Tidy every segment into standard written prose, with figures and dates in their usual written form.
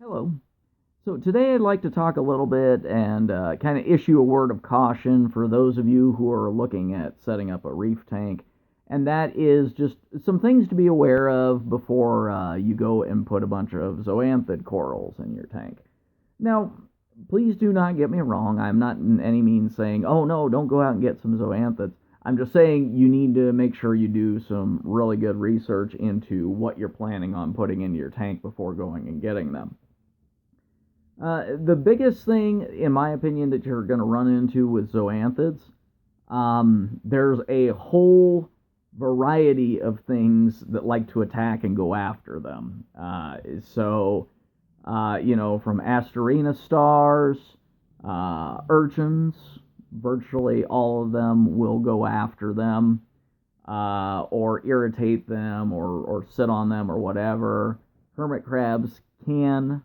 Hello. So today I'd like to talk a little bit and kind of issue a word of caution for those of you who are looking at setting up a reef tank, and that is just some things to be aware of before you go and put a bunch of zoanthid corals in your tank. Now, please do not get me wrong. I'm not in any means saying, oh no, don't go out and get some zoanthids. I'm just saying you need to make sure you do some really good research into what you're planning on putting into your tank before going and getting them. The biggest thing, in my opinion, that you're going to run into with zoanthids, there's a whole variety of things that like to attack and go after them. From Asterina stars, urchins, virtually all of them will go after them, or irritate them, or sit on them, or whatever. Hermit crabs can,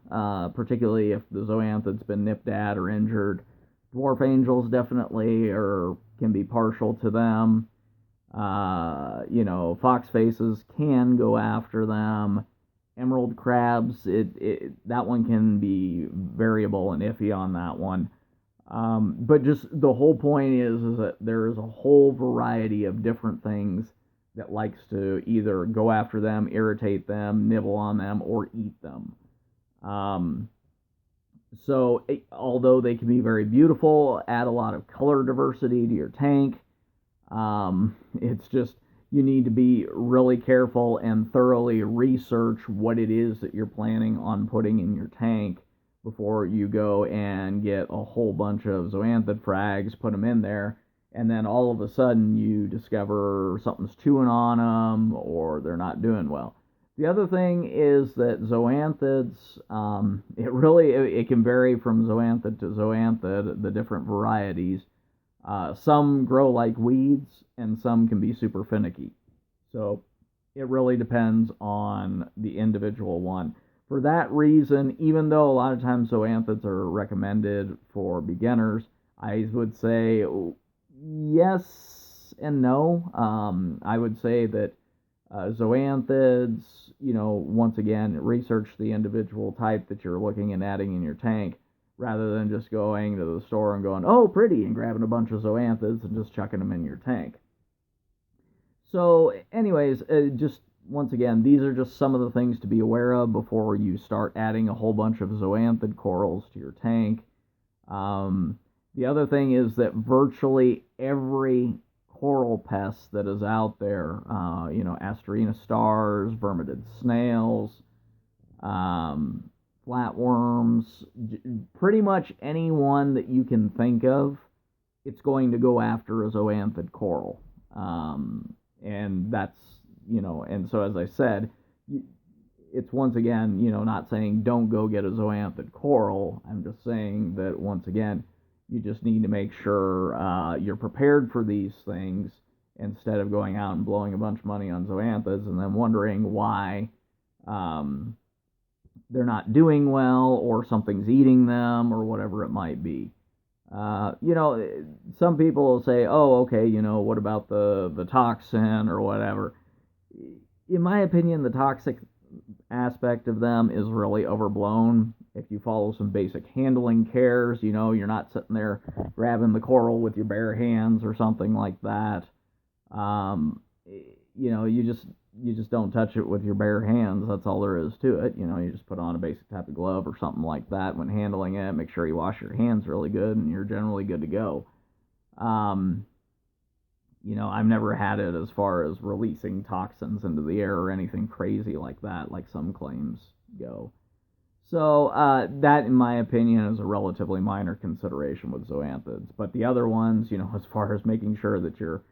particularly if the zoanthid's been nipped at or injured. Dwarf angels definitely or can be partial to them. Fox faces can go after them. Emerald crabs, that one can be variable and iffy on that one. But just the whole point is that there is a whole variety of different things that likes to either go after them, irritate them, nibble on them, or eat them. Um, although they can be very beautiful, add a lot of color diversity to your tank, it's just you need to be really careful and thoroughly research what it is that you're planning on putting in your tank before you go and get a whole bunch of zoanthid frags, put them in there, and then all of a sudden you discover something's chewing on them or they're not doing well. The other thing is that zoanthids, it can vary from zoanthid to zoanthid, the different varieties. Some grow like weeds, and some can be super finicky. So it really depends on the individual one. For that reason, even though a lot of times zoanthids are recommended for beginners, I would say yes and no. I would say that zoanthids, once again, research the individual type that you're looking at adding in your tank rather than just going to the store and going, oh, pretty, and grabbing a bunch of zoanthids and just chucking them in your tank. So, anyways, just once again, these are just some of the things to be aware of before you start adding a whole bunch of zoanthid corals to your tank. The other thing is that virtually every coral pest that is out there, Asterina stars, vermidid snails, flatworms, pretty much anyone that you can think of, it's going to go after a zoanthid coral. And that's, and so as I said, it's once again, not saying don't go get a zoanthid coral. I'm just saying that once again, you just need to make sure you're prepared for these things instead of going out and blowing a bunch of money on zoanthids and then wondering why they're not doing well or something's eating them or whatever it might be. Some people will say, oh, okay, what about the toxin or whatever? In my opinion, the toxic aspect of them is really overblown. If you follow some basic handling cares, you're not sitting there grabbing the coral with your bare hands or something like that. You just don't touch it with your bare hands. That's all there is to it. You just put on a basic type of glove or something like that when handling it. Make sure you wash your hands really good, and you're generally good to go. I've never had it as far as releasing toxins into the air or anything crazy like that, like some claims go. So that, in my opinion, is a relatively minor consideration with zoanthids. But the other ones, as far as making sure that you're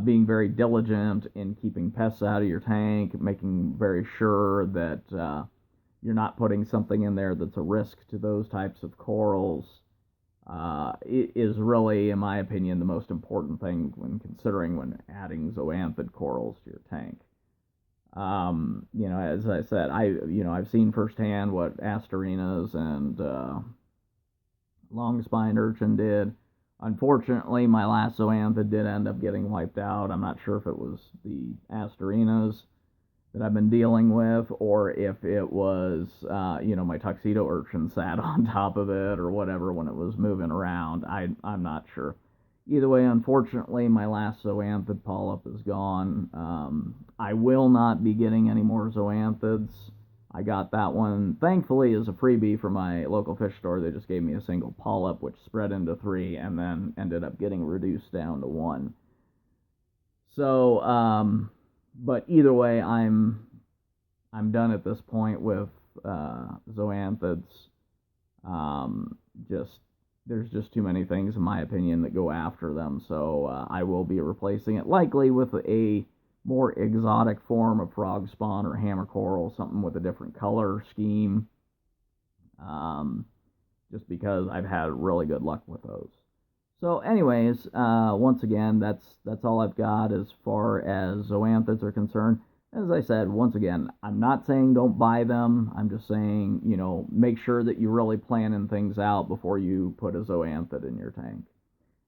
being very diligent in keeping pests out of your tank, making very sure that you're not putting something in there that's a risk to those types of corals, is really, in my opinion, the most important thing when adding zoanthid corals to your tank. As I said, I've seen firsthand what Asterinas and long spine urchin did. Unfortunately, my last zoanthid did end up getting wiped out. I'm not sure if it was the Asterinas that I've been dealing with, or if it was, my tuxedo urchin sat on top of it or whatever when it was moving around. I'm not sure. Either way, unfortunately, my last zoanthid polyp is gone. I will not be getting any more zoanthids. I got that one, thankfully, as a freebie from my local fish store. They just gave me a single polyp, which spread into 3, and then ended up getting reduced down to 1. So, but either way, I'm done at this point with zoanthids. Just there's just too many things, in my opinion, that go after them. So I will be replacing it likely with a more exotic form of frog spawn or hammer coral, something with a different color scheme. Just because I've had really good luck with those. So, anyways, once again, that's all I've got as far as zoanthids are concerned. As I said, once again, I'm not saying don't buy them. I'm just saying, make sure that you're really planning things out before you put a zoanthid in your tank.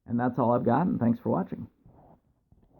And that's all I've got, and thanks for watching.